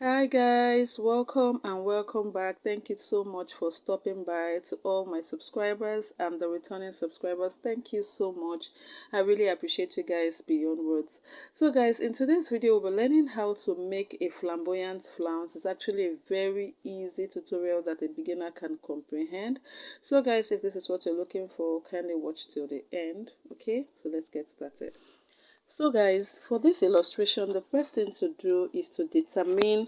Hi guys, welcome and welcome back. Thank you so much for stopping by. To all my subscribers and the returning subscribers, thank you so much. I really appreciate you guys beyond words. So guys, in today's video we'll be learning how to make a flamboyant flounce. It's actually a very easy tutorial that a beginner can comprehend. So guys, if this is what you're looking for, kindly watch till the end. Okay, so let's get started. So guys, for this illustration, the first thing to do is to determine,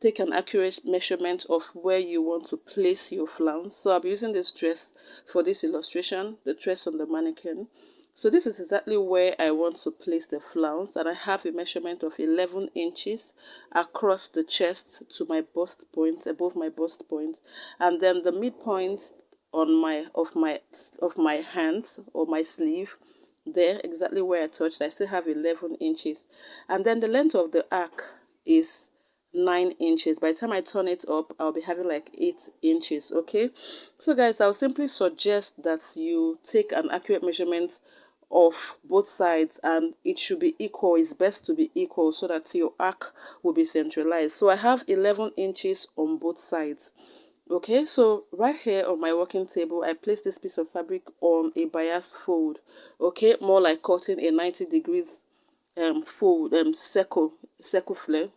take an accurate measurement of where you want to place your flounce. So I'll be using this dress for this illustration, the dress on the mannequin. So this is exactly where I want to place the flounce, and I have a measurement of 11 inches across the chest to my bust point, above my bust point, and then the midpoint on my hands or my sleeve, there exactly where I touched, I still have 11 inches, and then the length of the arc is 9 inches. By the time I turn it up, I'll be having like 8 inches. Okay, so guys, I'll simply suggest that you take an accurate measurement of both sides, and it should be equal. It's best to be equal so that your arc will be centralized. So I have 11 inches on both sides. Okay, so right here on my working table, I place this piece of fabric on a bias fold. Okay, more like cutting a 90 degrees fold, circle flare.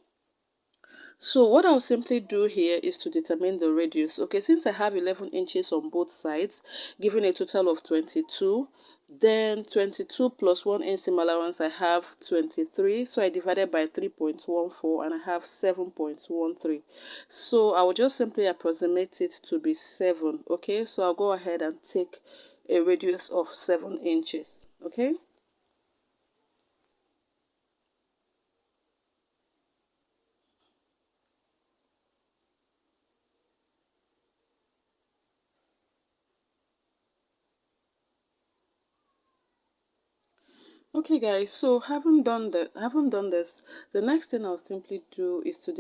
So what I'll simply do here is to determine the radius. Okay, since I have 11 inches on both sides, giving a total of 22, then 22 plus 1 inch seam allowance, I have 23. So I divided by 3.14 and I have 7.13. So I will just simply approximate it to be 7. Okay, so I'll go ahead and take a radius of 7 inches. Okay. Okay guys, so having done this, the next thing I'll simply do is to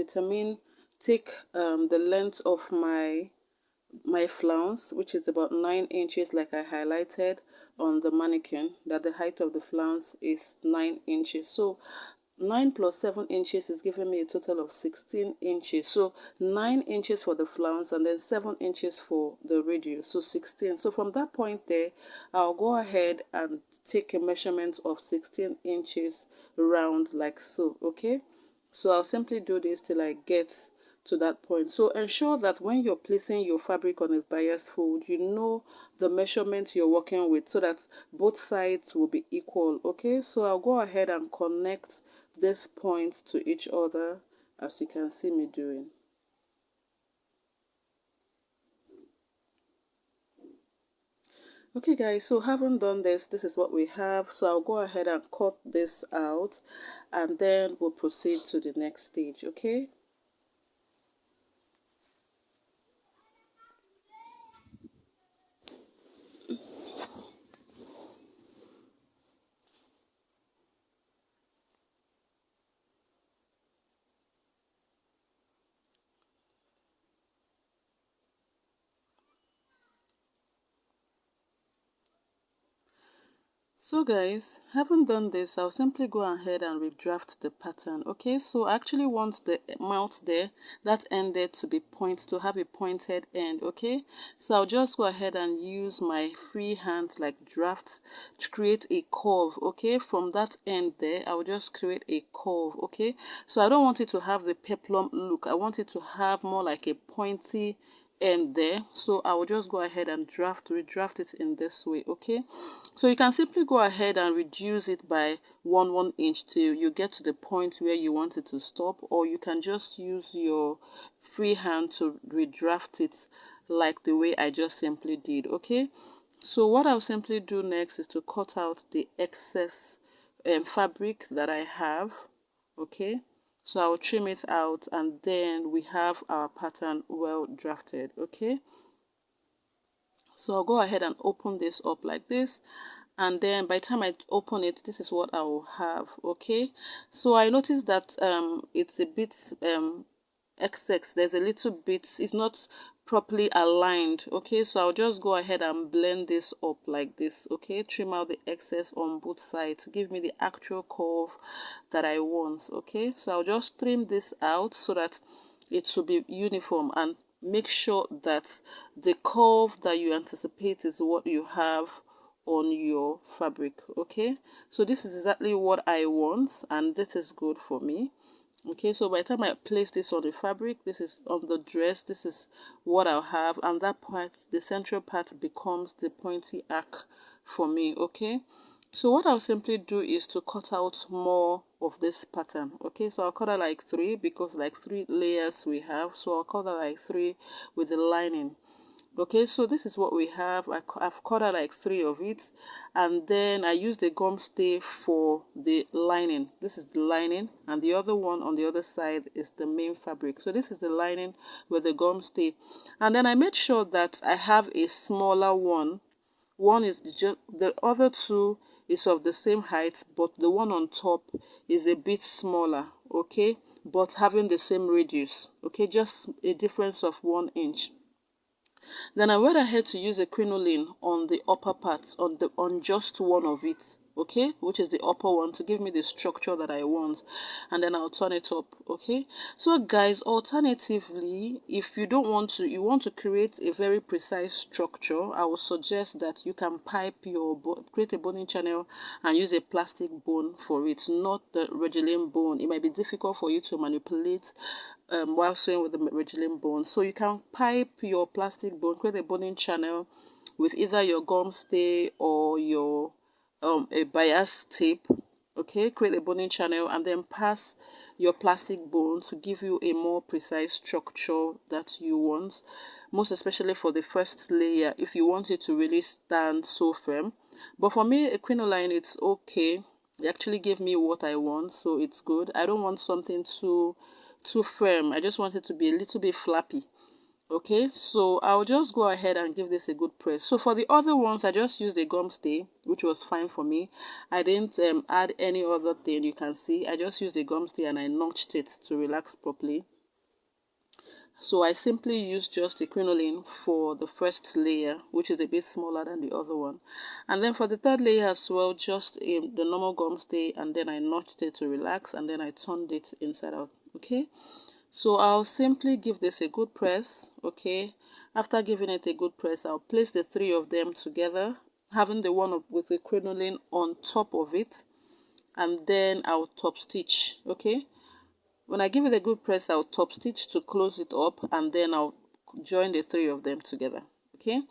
take the length of my flounce, which is about 9 inches, like I highlighted on the mannequin, that the height of the flounce is 9 inches. So 9 plus 7 inches is giving me a total of 16 inches. So 9 inches for the flounce and then 7 inches for the radius, so 16. So from that point there, I'll go ahead and take a measurement of 16 inches round, like so. Okay, so I'll simply do this till I get to that point. So ensure that when you're placing your fabric on a bias fold, you know the measurement you're working with so that both sides will be equal. Okay, so I'll go ahead and connect this point to each other, as you can see me doing. Okay guys, so having done this, this is what we have. So I'll go ahead and cut this out, and then we'll proceed to the next stage. Okay. So guys, having done this, I'll simply go ahead and redraft the pattern. Okay, so I actually want the mouth there, that end there, to have a pointed end. Okay, so I'll just go ahead and use my free hand like draft to create a curve. Okay, from that end there, I'll just create a curve. Okay, so I don't want it to have the peplum look. I want it to have more like a pointy end there. So I will just go ahead and redraft it in this way. Okay, so you can simply go ahead and reduce it by 1 inch till you get to the point where you want it to stop, or you can just use your free hand to redraft it like the way I just simply did. Okay, so what I'll simply do next is to cut out the excess fabric that I have. Okay, so I'll trim it out, and then we have our pattern well drafted. Okay, so I'll go ahead and open this up like this, and then by the time I open it, this is what I will have. Okay, so I noticed that it's a bit XX. There's a little bit, it's not properly aligned. Okay, so I'll just go ahead and blend this up like this. Okay, trim out the excess on both sides to give me the actual curve that I want. Okay, so I'll just trim this out so that it will be uniform, and make sure that the curve that you anticipate is what you have on your fabric. Okay, so this is exactly what I want, and this is good for me. Okay, so by the time I place this on the fabric, this is on the dress, this is what I'll have, and that part, the central part, becomes the pointy arc for me. Okay, so what I'll simply do is to cut out more of this pattern. Okay, so I'll cut out like 3, because like 3 layers we have, so I'll cut out like 3 with the lining. Okay, so this is what we have. I've cut out like 3 of it, and then I use the gum stay for the lining. This is the lining, and the other one on the other side is the main fabric. So this is the lining with the gum stay, and then I made sure that I have a smaller one. One is just, the other 2 is of the same height, but the one on top is a bit smaller. Okay, but having the same radius. Okay, just a difference of 1 inch. Then I went ahead to use a crinoline on the upper part, on just one of it, okay, which is the upper one, to give me the structure that I want, and then I'll turn it up. Okay, so guys, alternatively, if you don't want to, you want to create a very precise structure, I would suggest that you can pipe your create a boning channel and use a plastic bone for it, not the Regilene bone. It might be difficult for you to manipulate while sewing with the Regilene bone. So you can pipe your plastic bone, create a boning channel with either your gum stay or your a bias tape. Okay, create a boning channel and then pass your plastic bone to give you a more precise structure that you want, most especially for the first layer, if you want it to really stand so firm. But for me, a crinoline, it's okay. It actually gave me what I want, so it's good. I don't want something too firm. I just want it to be a little bit flappy. Okay, so I'll just go ahead and give this a good press. So for the other ones, I just used a gum stay, which was fine for me. I didn't add any other thing. You can see I just used a gum stay and I notched it to relax properly. So I simply used just a crinoline for the first layer, which is a bit smaller than the other one, and then for the third layer as well, just the normal gum stay, and then I notched it to relax, and then I turned it inside out. Okay, so I'll simply give this a good press. Okay, after giving it a good press, I'll place the 3 of them together, having the one with the crinoline on top of it, and then I'll top stitch. Okay, when I give it a good press, I'll top stitch to close it up, and then I'll join the 3 of them together. Okay,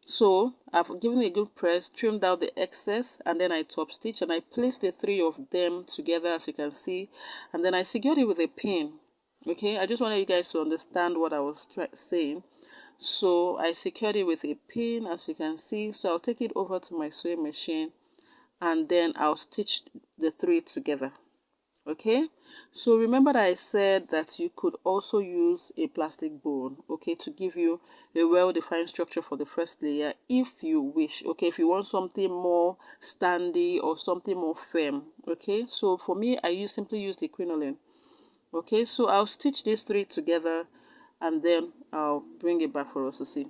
so I've given a good press, trimmed out the excess, and then I top stitch and I place the 3 of them together, as you can see, and then I secured it with a pin. Okay, I just wanted you guys to understand what I was saying. So I secured it with a pin, as you can see. So I'll take it over to my sewing machine, and then I'll stitch the 3 together. Okay, so remember that I said that you could also use a plastic bone, okay, to give you a well-defined structure for the first layer if you wish. Okay, if you want something more standy or something more firm. Okay, so for me, I simply use the crinoline. Okay, so I'll stitch these 3 together and then I'll bring it back for us to see.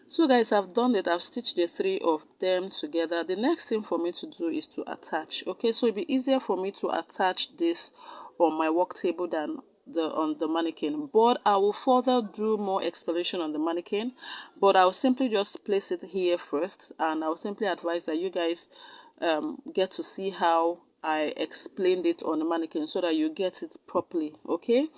So guys, I've done it. I've stitched the 3 of them together. The next thing for me to do is to attach. Okay, so it'll be easier for me to attach this on my work table than on the mannequin, but I will further do more explanation on the mannequin, but I'll simply just place it here first, and I'll simply advise that you guys get to see how I explained it on the mannequin so that you get it properly. Okay,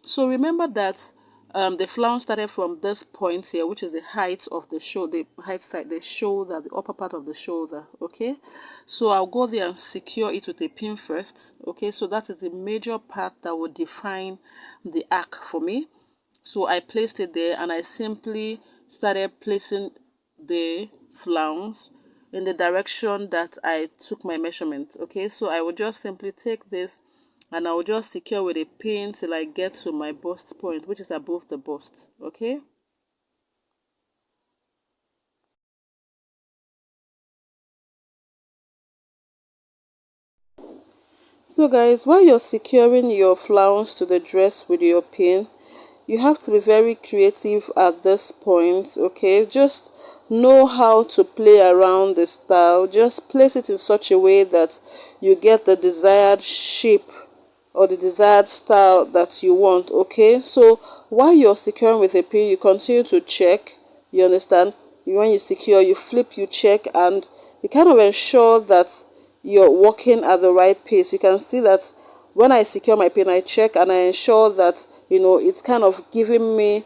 so remember that the flounce started from this point here, which is the height of the shoulder, the height side, the shoulder, the upper part of the shoulder. Okay, so I'll go there and secure it with a pin first. Okay, so that is the major part that will define the arc for me. So I placed it there and I simply started placing the flounce in the direction that I took my measurement. Okay, so I will just simply take this and I will just secure with a pin till I get to my bust point, which is above the bust. Okay, so guys, while you're securing your flounce to the dress with your pin, you have to be very creative at this point. Okay, just know how to play around the style. Just place it in such a way that you get the desired shape or the desired style that you want. Okay, so while you're securing with a pin, you continue to check. You understand? When you secure, you flip, you check, and you kind of ensure that you're working at the right pace. You can see that when I secure my pin, I check and I ensure that, you know, it's kind of giving me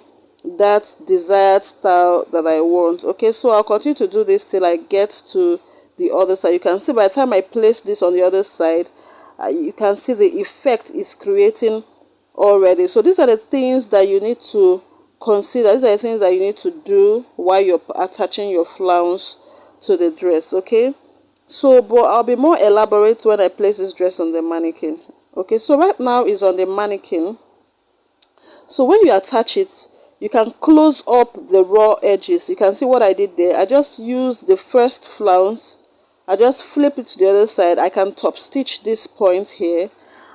that desired style that I want. Okay, so I'll continue to do this till I get to the other side. You can see by the time I place this on the other side, you can see the effect is creating already. So these are the things that you need to consider. These are the things that you need to do while you're attaching your flounce to the dress. Okay, so but I'll be more elaborate when I place this dress on the mannequin. Okay, so right now is on the mannequin. So when you attach it, you can close up the raw edges. You can see what I did there. I just used the first flounce, I just flip it to the other side. I can top stitch this point here,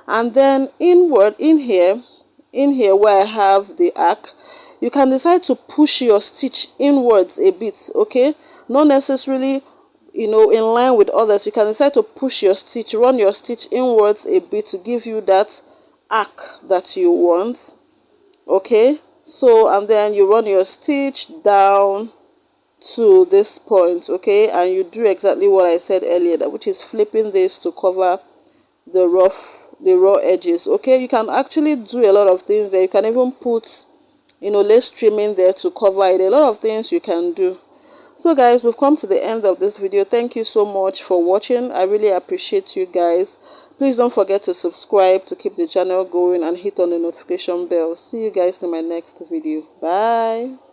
and then inward in here where I have the arc, you can decide to push your stitch inwards a bit. Okay, not necessarily, you know, in line with others. You can decide to push your stitch, run your stitch inwards a bit to give you that arc that you want. Okay, so and then you run your stitch down to this point. Okay, and you do exactly what I said earlier, that which is flipping this to cover the raw edges. Okay, you can actually do a lot of things there. You can even put, you know, lace trimming there to cover it. A lot of things you can do. So guys, we've come to the end of this video. Thank you so much for watching. I really appreciate you guys. Please don't forget to subscribe to keep the channel going and hit on the notification bell. See you guys in my next video. Bye.